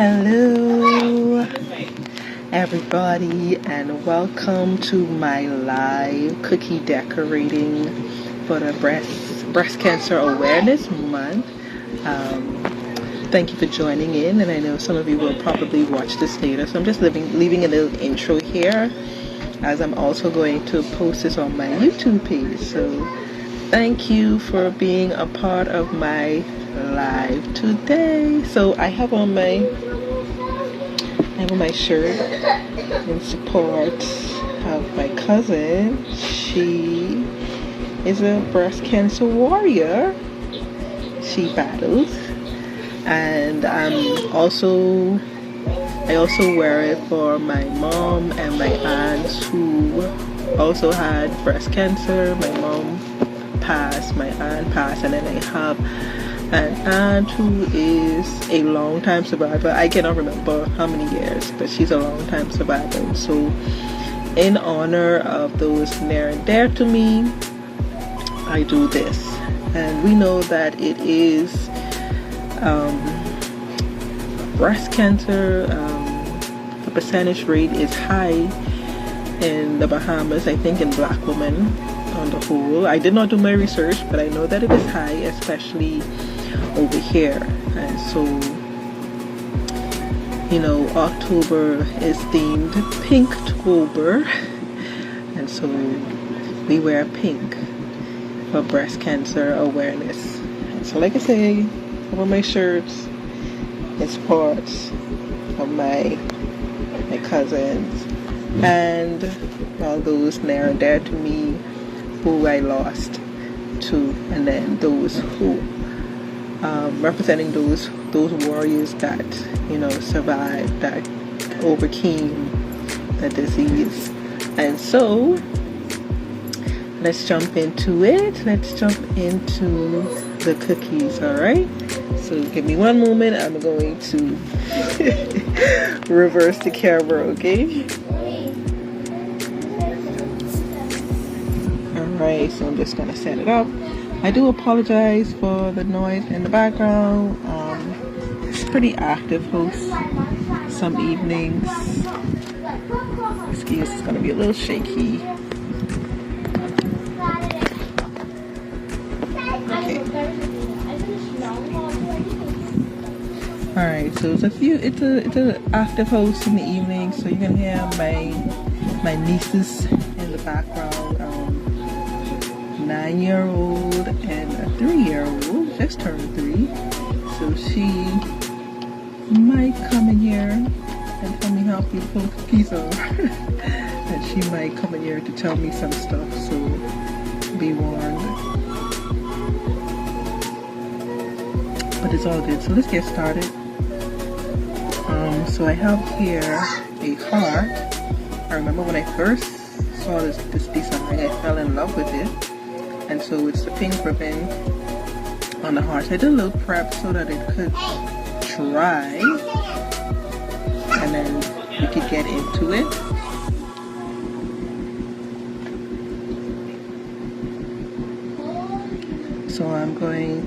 Hello everybody, and welcome to my live cookie decorating for the breast cancer awareness month. Thank you for joining in, and I know some of you will probably watch this later, so I'm just leaving a little intro here, as I'm also going to post this on my YouTube page. So thank you for being a part of my live today. So I have on my shirt in support of my cousin. She is a breast cancer warrior. She battles, and I also wear it for my mom and my aunts who also had breast cancer. My mom passed, my aunt passed, and then I have an aunt who is a long-time survivor. I cannot remember how many years, but she's a long-time survivor. So in honor of those near and dear to me, I do this. And we know that it is breast cancer. The percentage rate is high in the Bahamas, I think in Black women on the whole. I did not do my research, but I know that it is high, especially over here. And so, October is themed Pinktober, and so we wear pink for breast cancer awareness. And so, like I say, over my shirts, it's parts of my cousins and all those near and dear to me who I lost to, and then those who representing those warriors that survived, that overcame the disease. And so let's jump into it. Let's jump into the cookies. All right, so give me one moment. I'm going to reverse the camera, okay? Alright, so I'm just gonna set it up. I do apologize for the noise in the background. It's pretty active house some evenings. Excuse, it's gonna be a little shaky. Okay. Alright, so it's an active house in the evening, so you can hear my nieces in the background. 9-year-old and a 3-year-old just turned 3, so she might come in here and tell me how beautiful the cookies are. And she might come in here to tell me some stuff, so be warned. But it's all good, so let's get started. So I have here a heart. I remember when I first saw this design, I fell in love with it. And so it's the pink ribbon on the heart. I did a little prep so that it could dry, and then we could get into it.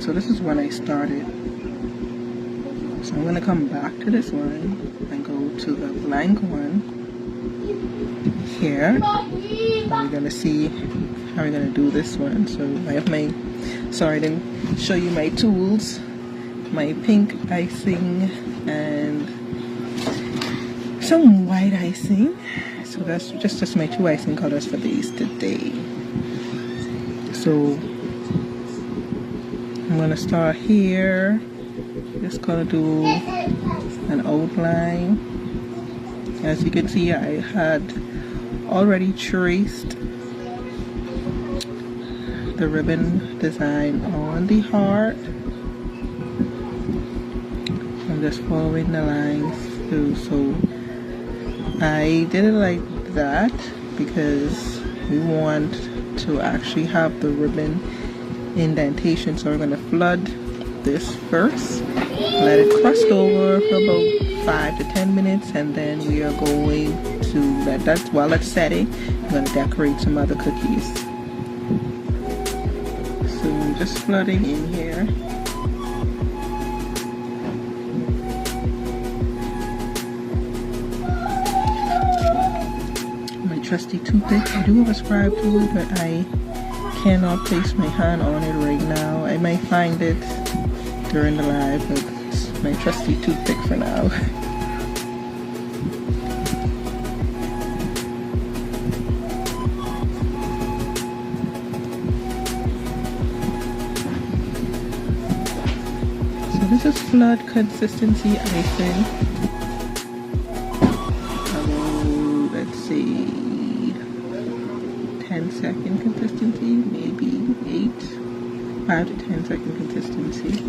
So this is when I started. So I'm going to come back to this one and go to the blank one here. And we're going to see how we're going to do this one. So I have I didn't show you my tools, my pink icing and some white icing. So that's just my 2 icing colors for these today. So I'm going to start here. Just going to do an outline. As you can see, I had already traced the ribbon design on the heart. I'm just following the lines through. So I did it like that because we want to actually have the ribbon indentation. So we're going to flood this first, let it crust over for about 5 to 10 minutes, and then we are going to let that, while it's setting, I'm going to decorate some other cookies. So I'm just flooding in here. trusty toothpick. I do have a scribe tool, but I cannot place my hand on it right now. I might find it during the live, but it's my trusty toothpick for now. So this is flood consistency icing. Let's see, 10-second consistency, maybe 5 to 10-second consistency.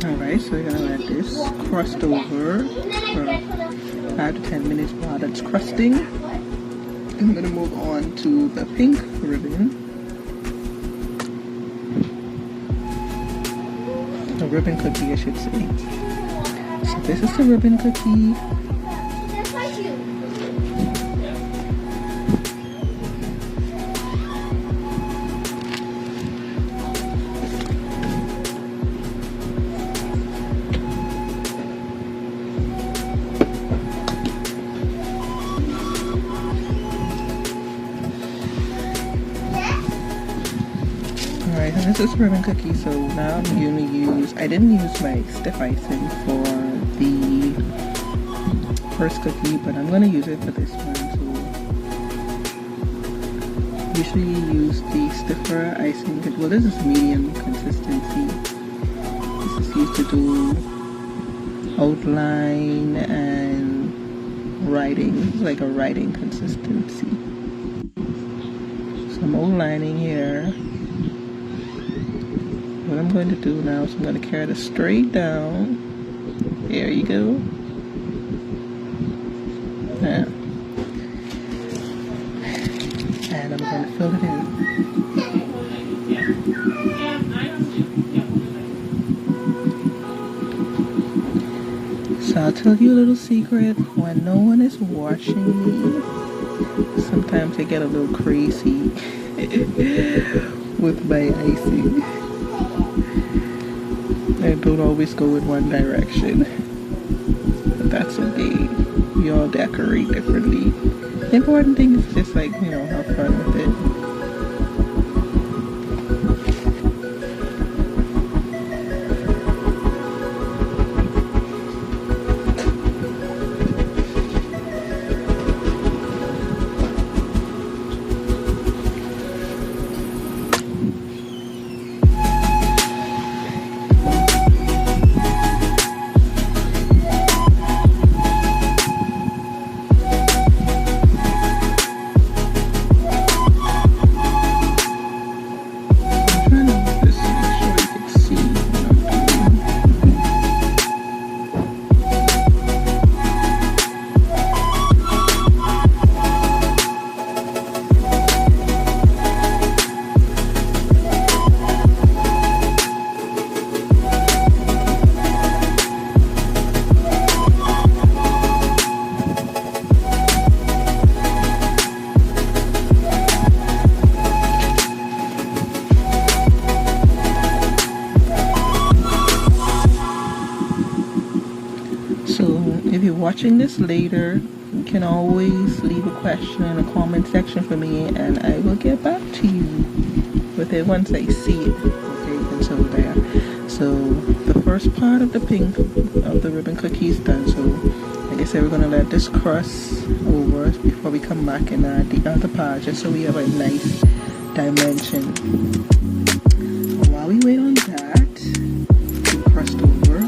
Alright, so we're gonna let this crust over for 5 to 10 minutes while that's crusting. I'm gonna move on to the pink ribbon. The ribbon cookie, I should say. So this is the ribbon cookie. Alright, and this is ribbon cookie, so now I'm going to use, I didn't use my stiff icing for the first cookie, but I'm going to use it for this one. So usually use the stiffer icing, well this is medium consistency. This is used to do outline and writing, it's like a writing consistency. So I'm outlining here. What I'm going to do now is I'm going to carry this straight down. There you go. Yeah. And I'm going to fill it in. So I'll tell you a little secret. When no one is watching me, sometimes I get a little crazy with my icing. I don't always go in one direction, but that's okay. We all decorate differently. The important thing is just like, you know, have fun with it. If you're watching this later, you can always leave a question in the comment section for me and I will get back to you with it once I see it. Okay, and so there. So the first part of the pink of the ribbon cookie is done. So like I said, we're going to let this crust over before we come back and add the other part, just so we have a nice dimension. So while we wait on that to crust over,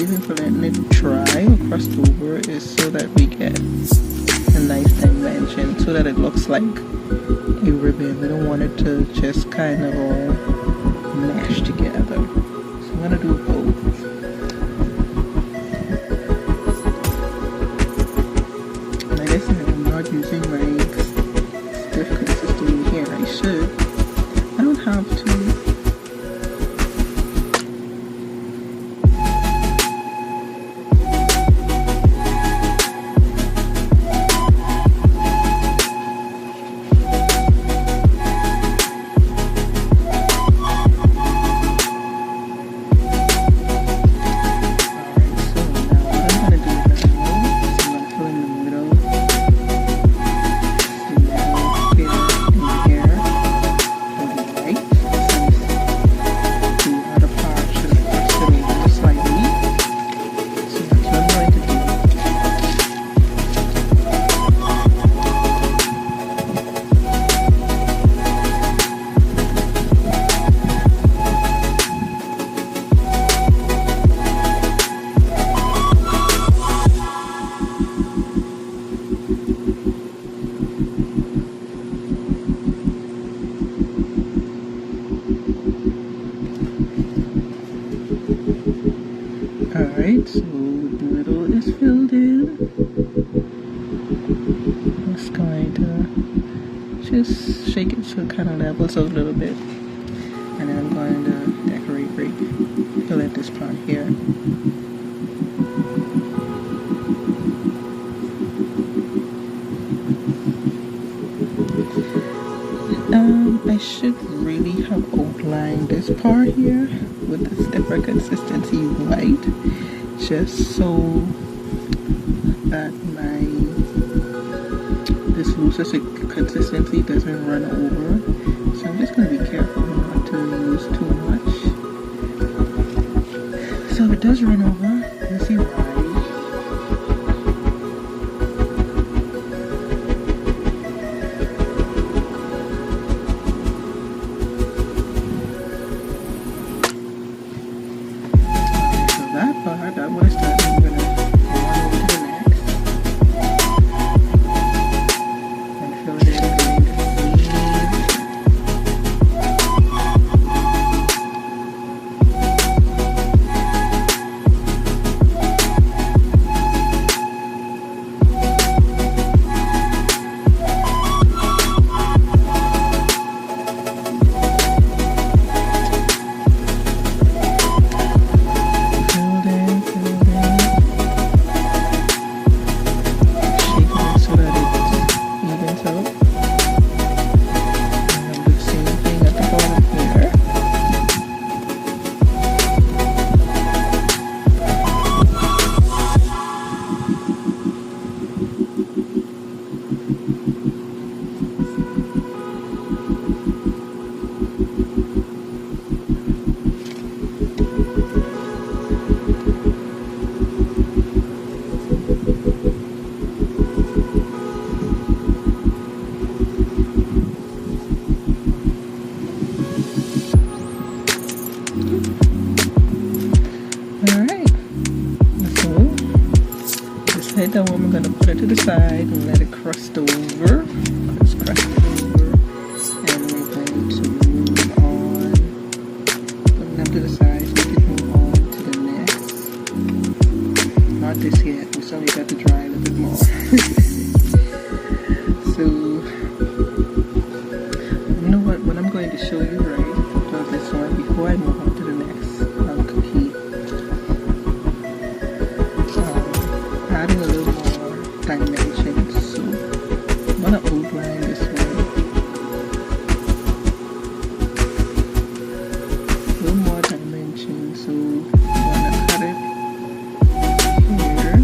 reason for letting it dry or crust over is so that we get a nice dimension, so that it looks like a ribbon. We don't want it to just kind of all mash together. So I'm gonna do both. Like I said, I'm not using like stiff consistency here. I should. I don't have to. Alright, so the middle is filled in. I'm just going to just shake it so it kind of levels out a little bit. And then I'm going to decorate right, fill in this part here. I should really have outlined this part here with the stiffer consistency white, just so that this looser consistency doesn't run over. So I'm just going to be careful not to use too much. So if it does run over, you'll see why. That was done. I'm going to go on over to the next and fill it in with the That one, we're going to put it to the side and let it crust over. It's crusted over. And we're going to move on. Put them to the side so we can move on to the next. Not this yet. We still need that to dry a little bit more. So, you know what I'm going to show you right about this one before I move on to the next cookie. Adding a little more dimensions, so I'm gonna outline this one. A little more dimensions, so I'm gonna cut it here.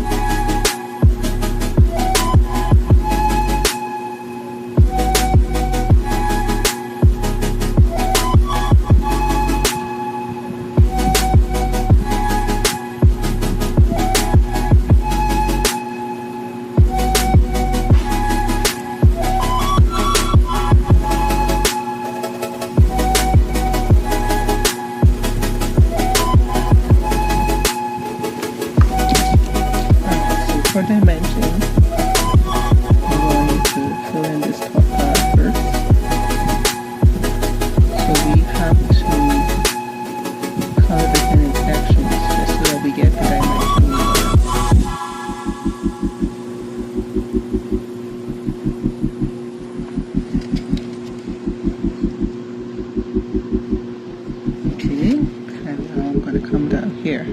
going to come down here.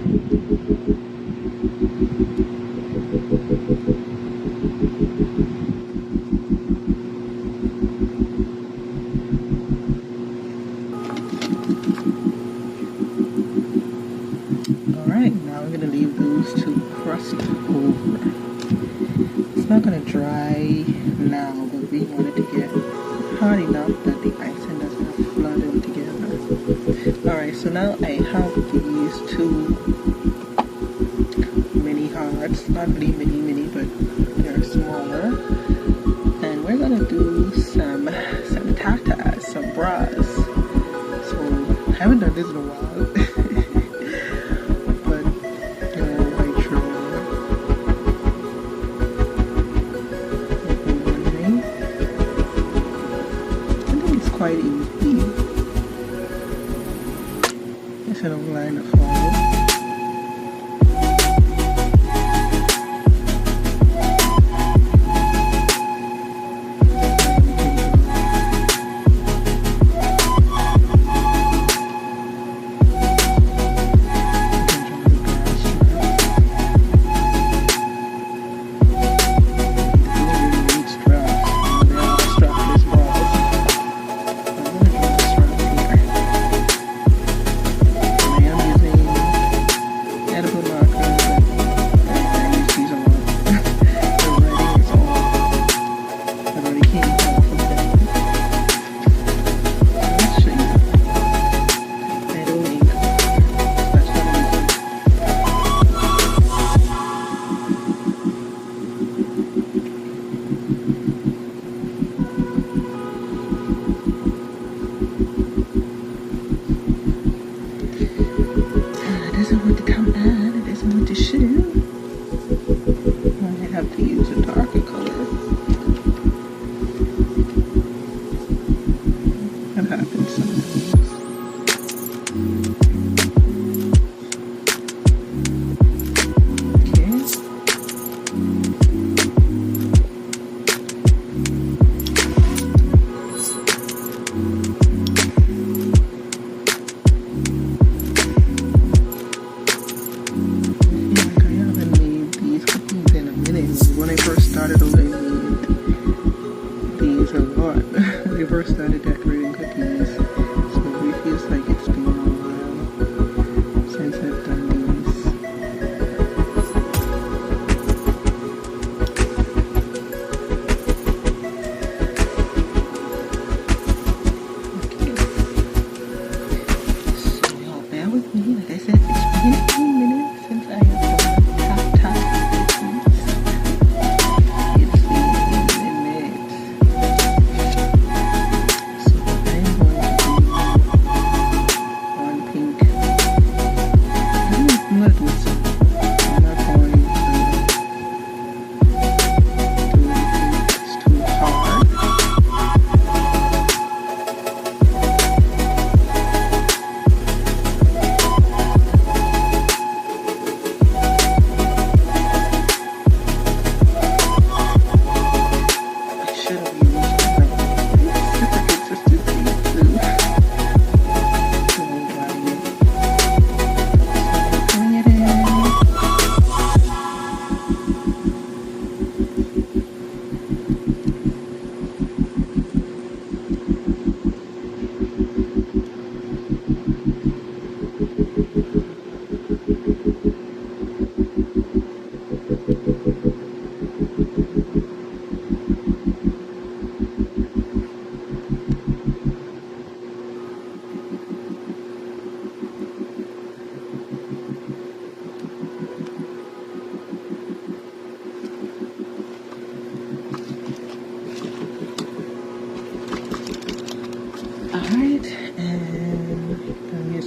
Alright, now we're going to leave those to crust over. It's not going to dry now, but we want it to get hard enough that the icing doesn't flood in together. Alright, so now I have these two mini hearts. Not really mini, but they're smaller. And we're going to do some tatas, some bras. So I haven't done this in a while. But, you know, I try. I think it's quite easy. Instead of line of follow.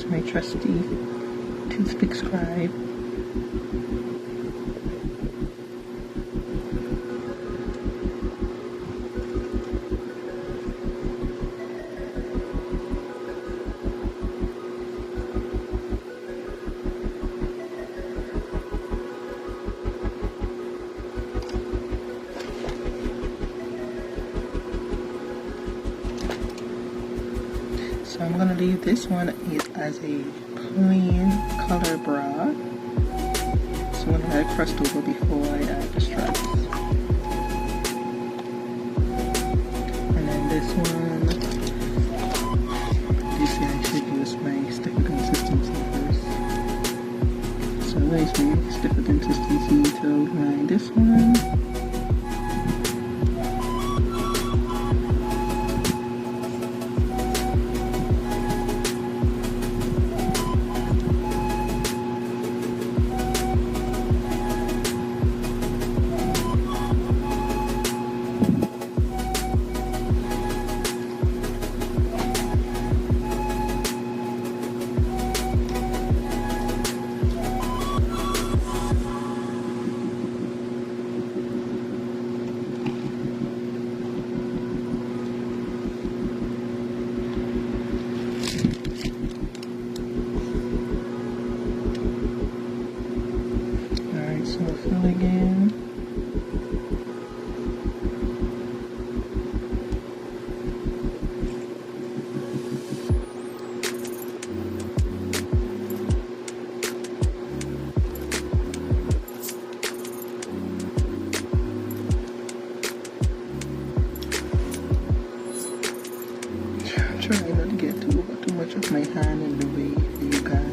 My trusty toothpick scribe. So I'm going to leave this one as a plain color bra. So I'm going to add crust over before I add the straps. And then this one, you see I should use my stiffer consistency first. So nice my stiffer consistency to grind this one. So fill again. Try not to get too much of my hand in the way for you guys.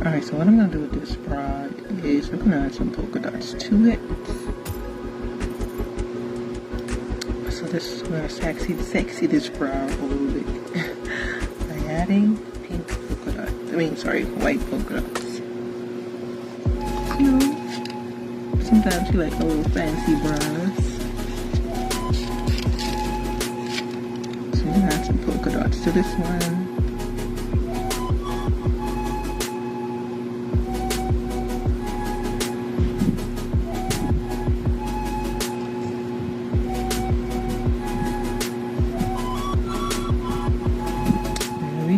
Alright, so what I'm going to do with this bra is I'm going to add some polka dots to it. So this is where I sexy this bra a little bit by adding pink polka dots. White polka dots. You know, sometimes you like a little fancy bras. So I'm going to add some polka dots to this one.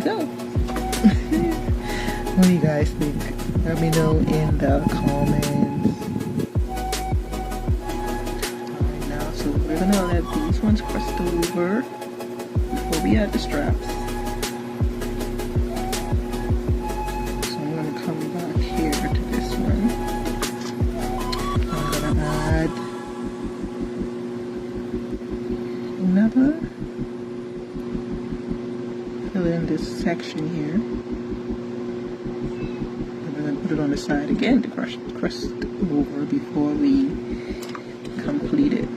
Go. What do you guys think? Let me know in the comments. Alright, now so we're gonna let these ones crust over before we add the straps. So I'm gonna come back here to this one. I'm gonna add another. Fill in this section here. And then put it on the side again to crust over before we complete it.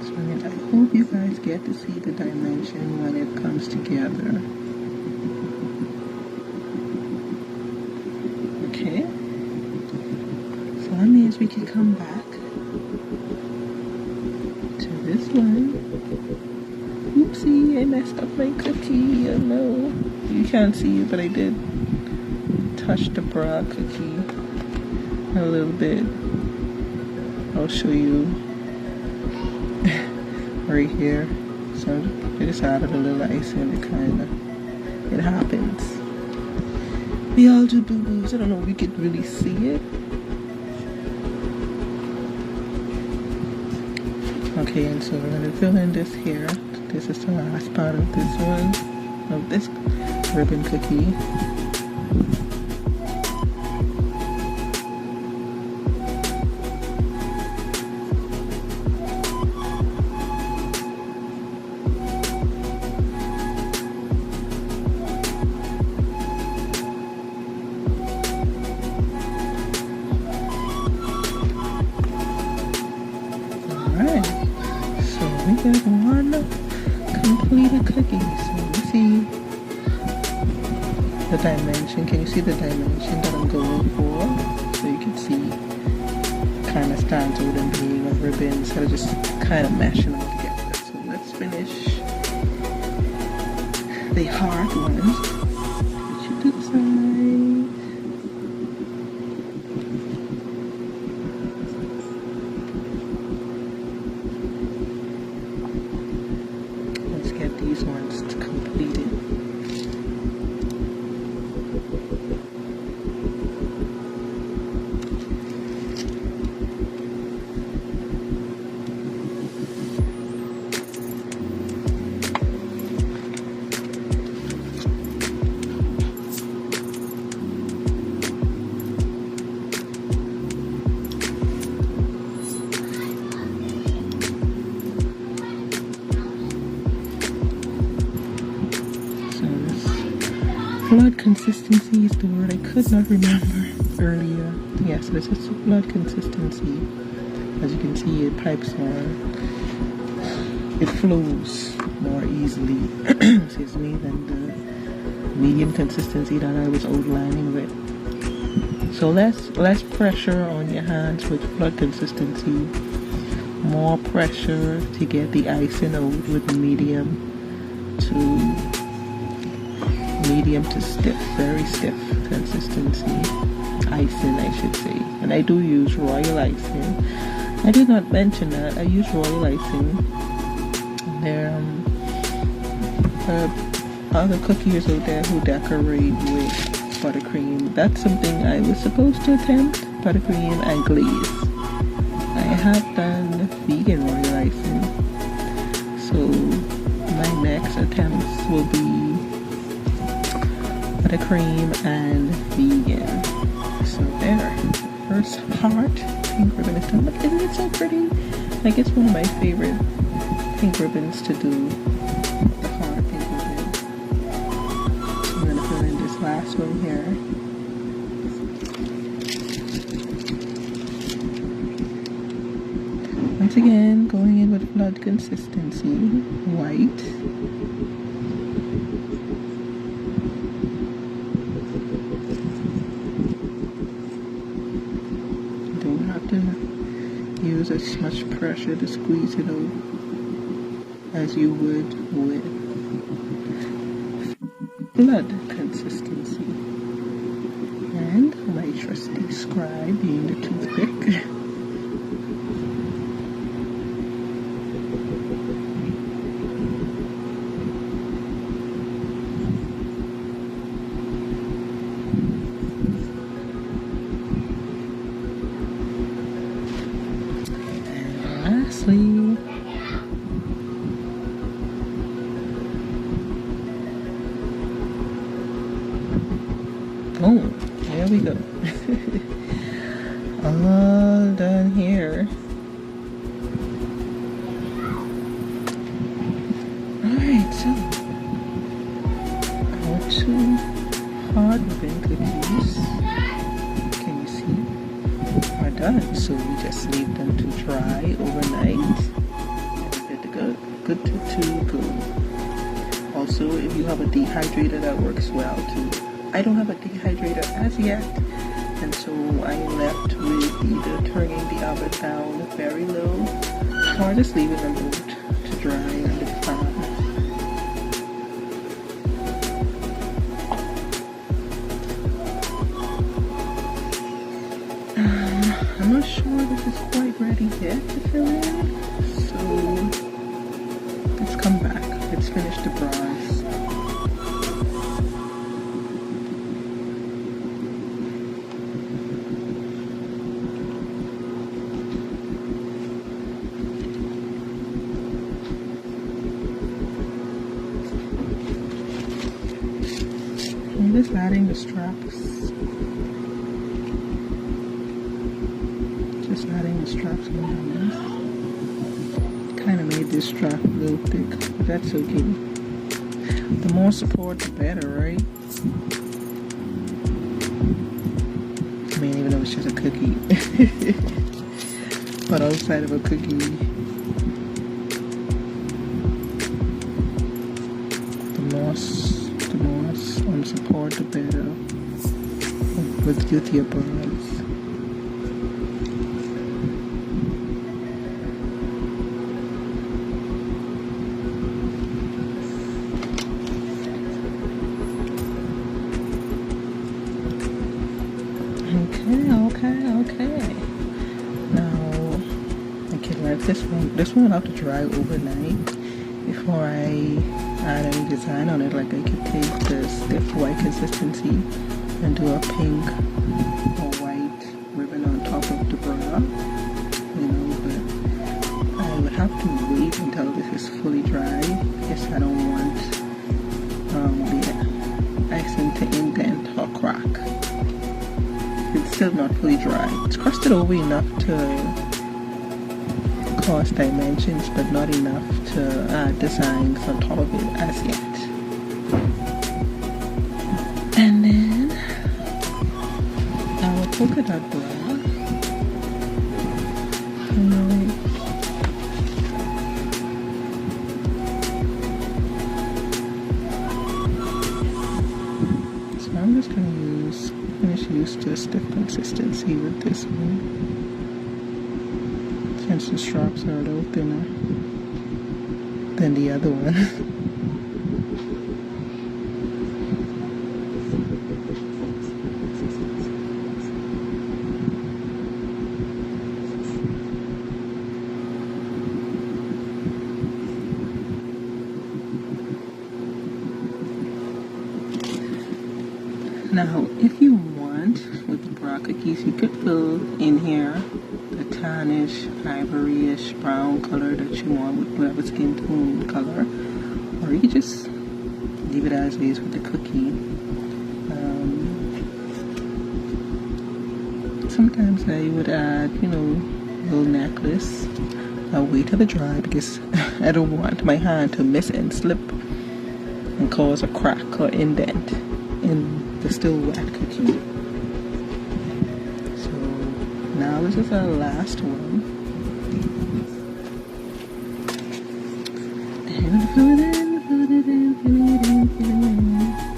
So I hope you guys get to see the dimension when it comes together. Okay. So that means we can come back to this one. Oopsie, I messed up my cookie. Oh no. You can't see it, but I did touch the bra cookie a little bit. I'll show you right here. So I just added a little ice in it, it happens. We all do boo-boos. I don't know if you could really see it. Okay, and so we're going to fill in this here. This is the last part of this one, of this ribbon cookie. Alright, so we got one completed cookie. So you see the dimension. Can you see the dimension that I'm going for? So you can see kind of stands out and being a ribbon instead of just kind of mashing them together. So let's finish the hard ones. Put you to the side. Let's get these ones completed. Blood consistency is the word I could not remember earlier. Yes, this is blood consistency. As you can see, it pipes on. It flows more easily, excuse me, than the medium consistency that I was outlining with. So less pressure on your hands with blood consistency. More pressure to get the icing out with the medium to stiff, very stiff consistency. Icing, I should say. And I do use royal icing. I did not mention that. I use royal icing. There are other cookies out there who decorate with buttercream. That's something I was supposed to attempt. Buttercream and glaze. I have done vegan royal icing. So my next attempts will be buttercream and vegan. So there, first heart pink ribbon is done. Look, isn't it so pretty? Like, it's one of my favorite pink ribbons to do. The heart pink ribbon. So I'm gonna fill in this last one here. Once again, going in with blood consistency, white. Use as much pressure to squeeze it out as you would with blood consistency. And my trusty scribe being the toothpick. Lastly, boom, there we go. All done here. Alright, so our two hard ribbon cookies, can you see, are done. So we just leave them to dry overnight. Good to go. Also, if you have a dehydrator, that works well too. I don't have a dehydrator as yet, and so I'm left with either turning the oven down very low or just leaving them out to dry on the fan. I'm not sure this is quite ready yet to fill in, so let's come back. Let's finish the bras. I'm just adding the straps. Just adding the straps on this. Kind of made this strap a little thick, but that's okay. The more support, the better, right? I mean, even though it's just a cookie. But outside of a cookie, the more support, the better with your bras. Okay. Now I can let this one will have to dry overnight before I add any design on it. Like, I could take the stiff white consistency and do a pink or white ribbon on top of the bra, but I would have to wait until this is fully dry because I don't want the icing to indent or crack. It's still not fully dry. It's crusted over enough to cause dimensions, but not enough to add designs on top of it as yet. that bra. Alright. So I'm just gonna finish use just the consistency with this one. Since the straps are a little thinner than the other one. Now, if you want, with the bra cookies, you could fill in here the tannish, ivoryish brown color that you want with whatever skin tone color, or you could just leave it as is with the cookie. Sometimes I would add, you know, a little necklace. I'll wait till it dry because I don't want my hand to miss and slip and cause a crack or indent in the still wet cookie. So now this is our last one. And fill it in, fill it in, fill it in, fill it in.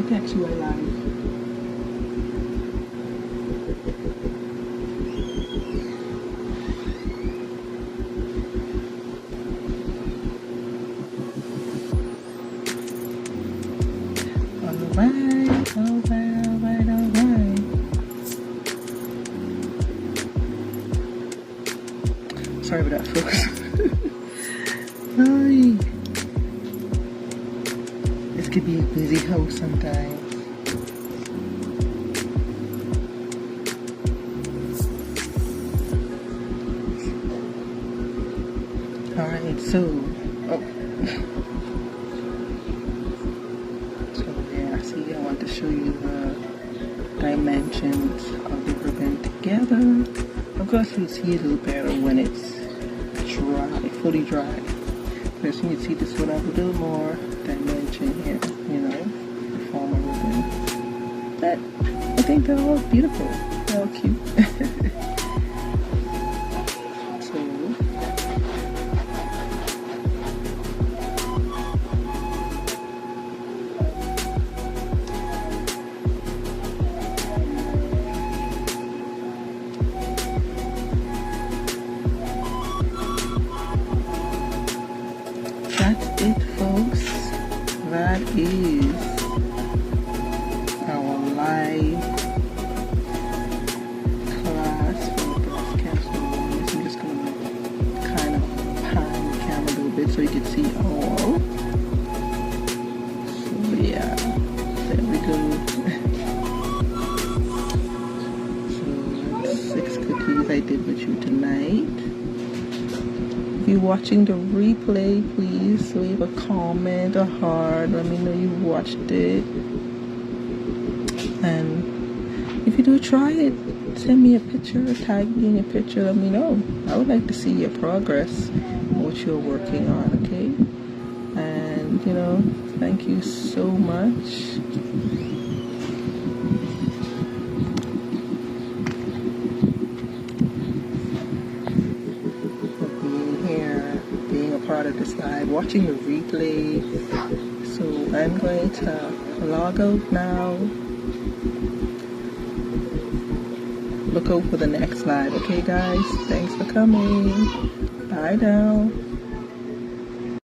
Text you alive. Alright. Sorry about that, folks. Hi. This could be a busy house sometimes. Alright, so yeah, see, I want to show you the dimensions of the ribbon together. Of course, you'll see it a little better when it's dry, fully dry. But you can see this one have a little more dimension here, you know, the form of ribbon. But I think they're all beautiful, they're all cute. That's it, folks. That is our live class for the breast cancer awareness. I'm just going to kind of pan the camera a little bit so you can see all. So yeah, there we go. So that's 6 cookies I did with you tonight. If you're watching the replay, please leave a comment, a heart, let me know you watched it. And if you do try it, send me a picture, tag me in your picture, let me know. I would like to see your progress, what you're working on, okay? And, you know, thank you so much. Part of this live, watching the replay. So I'm going to log out now look out for the next live. Okay, guys? Thanks for coming. Bye now.